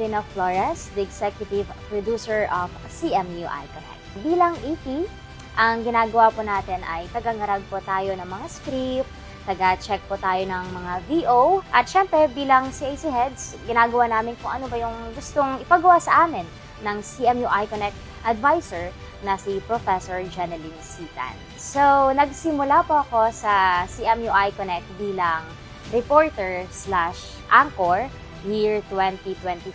Alvina Flores, the Executive Producer of CMU iConnect. Bilang EP, ang ginagawa po natin ay tagangarag po tayo ng mga script, taga-check po tayo ng mga VO, at syempre bilang CAC Heads, ginagawa namin kung ano ba yung gustong ipagawa sa amin ng CMU iConnect advisor na si Professor Janeline Sitan. So, nagsimula po ako sa CMU iConnect bilang reporter/anchor year 2024,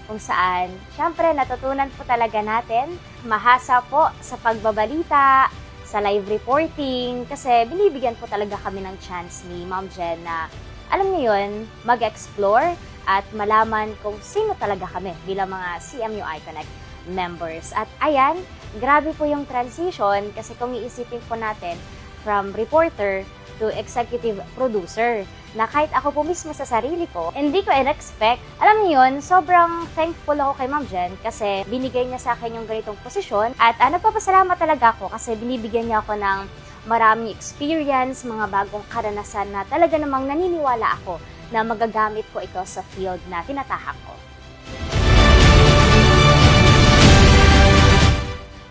kung saan, syempre, natutunan po talaga natin, mahasa po sa pagbabalita, sa live reporting, kasi binibigyan po talaga kami ng chance ni Ma'am Jen na, alam niyo yun, mag-explore at malaman kung sino talaga kami bilang mga CMU iConnect members. At ayan, grabe po yung transition kasi kung iisipin po natin from reporter to executive producer, na kahit ako po mismo sa sarili ko, hindi ko in-expect. Alam niyo yun, sobrang thankful ako kay Ma'am Jen kasi binigay niya sa akin yung ganitong posisyon at nagpapasalamat talaga ako kasi binibigyan niya ako ng maraming experience, mga bagong karanasan na talaga namang naniniwala ako na magagamit ko ito sa field na tinatahak ko.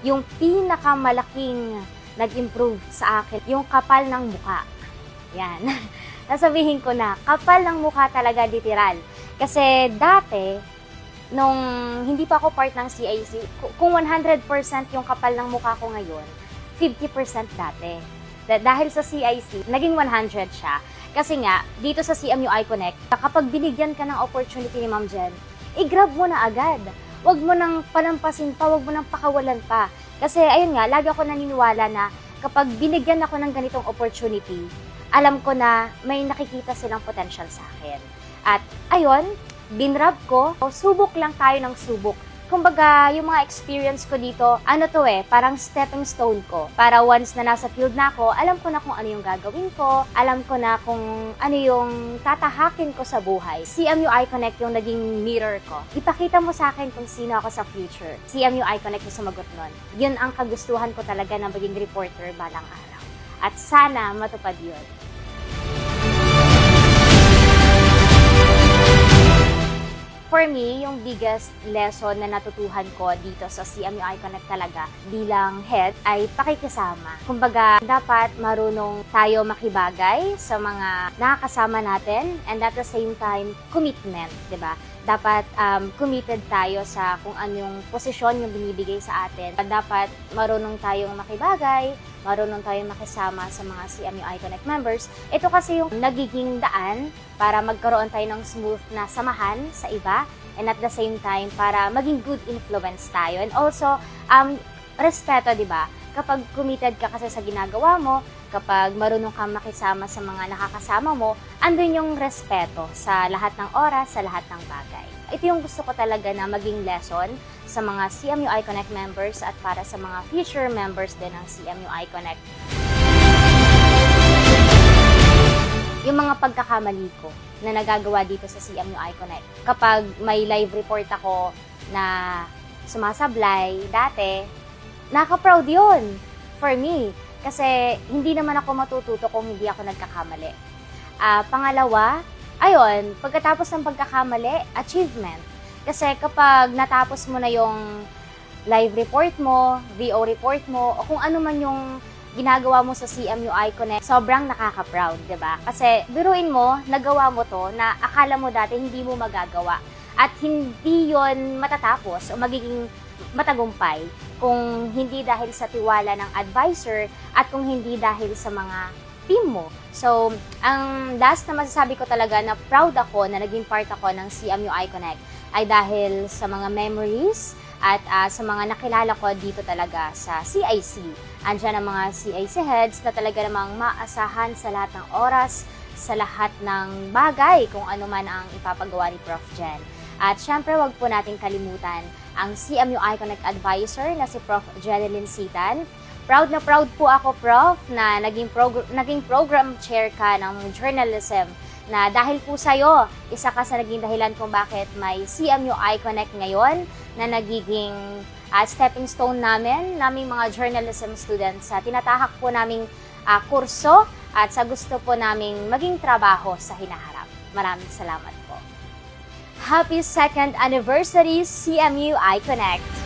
Yung pinakamalaking nag-improve sa akin, yung kapal ng mukha. Yan. Nasabihin ko na, kapal ng mukha talaga literal. Kasi dati, nung hindi pa ako part ng CIC, kung 100% yung kapal ng mukha ko ngayon, 50% dati. Dahil sa CIC, naging 100 siya. Kasi nga, dito sa CMU iConnect, kapag binigyan ka ng opportunity ni Ma'am Jen, i-grab mo na agad. Huwag mo nang palampasin pa, huwag mo nang pakawalan pa. Kasi ayun nga, lagi ako naniniwala na kapag binigyan ako ng ganitong opportunity, alam ko na may nakikita silang potential sa akin. At ayun, binrab ko, subok lang tayo ng subok. Kumbaga, yung mga experience ko dito, parang stepping stone ko. Para once na nasa field na ako, alam ko na kung ano yung gagawin ko, alam ko na kung ano yung tatahakin ko sa buhay. CMU iConnect yung naging mirror ko. Ipakita mo sa akin kung sino ako sa future. CMU iConnect yung sumagot nun. Yun ang kagustuhan ko talaga na maging reporter balang araw. At sana matupad yun. For me, yung biggest lesson na natutuhan ko dito sa CMU iConnect talaga bilang head ay pakikisama. Kumbaga, dapat marunong tayo makibagay sa mga nakakasama natin and at the same time, commitment, di ba? Dapat committed tayo sa kung anong posisyon yung binibigay sa atin. Dapat marunong tayong makibagay, marunong tayong makisama sa mga CMU iConnect members. Ito kasi yung nagiging daan para magkaroon tayo ng smooth na samahan sa iba and at the same time para maging good influence tayo. And also, respeto, di ba? Kapag committed ka kasi sa ginagawa mo, kapag marunong kang makisama sa mga nakakasama mo, andun yung respeto sa lahat ng oras, sa lahat ng bagay. Ito yung gusto ko talaga na maging lesson sa mga CMU iConnect members at para sa mga future members din ng CMU iConnect. Yung mga pagkakamali ko na nagagawa dito sa CMU iConnect. Kapag may live report ako na sumasablay dati, naka-proud yun for me. Kasi hindi naman ako matututo kung hindi ako nagkakamali. Pangalawa, ayun, pagkatapos ng pagkakamali, achievement. Kasi kapag natapos mo na yung live report mo, VO report mo, o kung ano man yung ginagawa mo sa CMU iConnect, sobrang nakaka-proud, di ba? Kasi biruin mo, nagawa mo to na akala mo dati hindi mo magagawa. At hindi yon matatapos o magiging matagumpay kung hindi dahil sa tiwala ng advisor at kung hindi dahil sa mga team mo. So, ang last na masasabi ko talaga na proud ako na naging part ako ng CMU iConnect ay dahil sa mga memories at sa mga nakilala ko dito talaga sa CIC. Andiyan ang mga CIC heads na talaga namang maasahan sa lahat ng oras, sa lahat ng bagay kung ano man ang ipapagawa ni Prof. Jen. At syempre, wag po natin kalimutan ang CMU iConnect advisor na si Prof. Janeline Sitan. Proud na proud po ako, Prof, na naging program chair ka ng journalism na dahil po sa'yo, isa ka sa naging dahilan kung bakit may CMU iConnect ngayon na nagiging stepping stone naming mga journalism students sa tinatahak po naming kurso at sa gusto po naming maging trabaho sa hinaharap. Maraming salamat po. Happy 2nd anniversary CMU iConnect!